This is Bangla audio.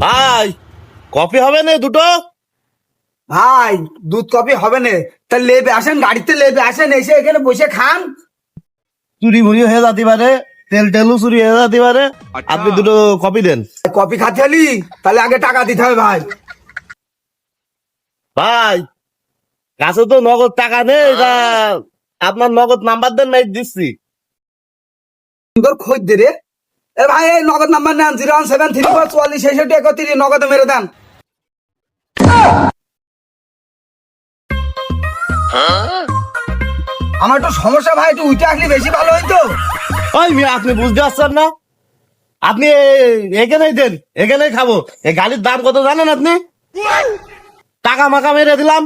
ভাই কফি হবে না দুটো? ভাই দুধ কফি হবে না, তা লেবে আসেন, গাড়িতে লেবে আসেন, এসে এখানে বসে খান। চুরি মুড়ি হয়ে যেতে পারে, তেল টেলও চুরি হয়ে যেতে পারে। আপনি দুটো কফি দেন। কফি খাতে হলি তাহলে আগে টাকা দিতে হবে ভাই। ভাই কাছে তো নগদ টাকা নেই, তা আপনার নগদ নাম্বার দেন, নাই দিচ্ছি। সুন্দর খোঁজ দে রে। এ ভাই এই নগদ নাম্বার নেন, 01734446631 নগদে মেরে দেন। আমার একটু সমস্যা ভাই, একটু উঠে আসলে বেশি ভালো হইতো। ওই মিয়া আপনি বুঝতে পারছেন না? আপনি এখানেই দেন, এখানেই খাবো। এই গাড়ির দাম কত জানেন আপনি? টাকা মাকা মেরে দিলাম,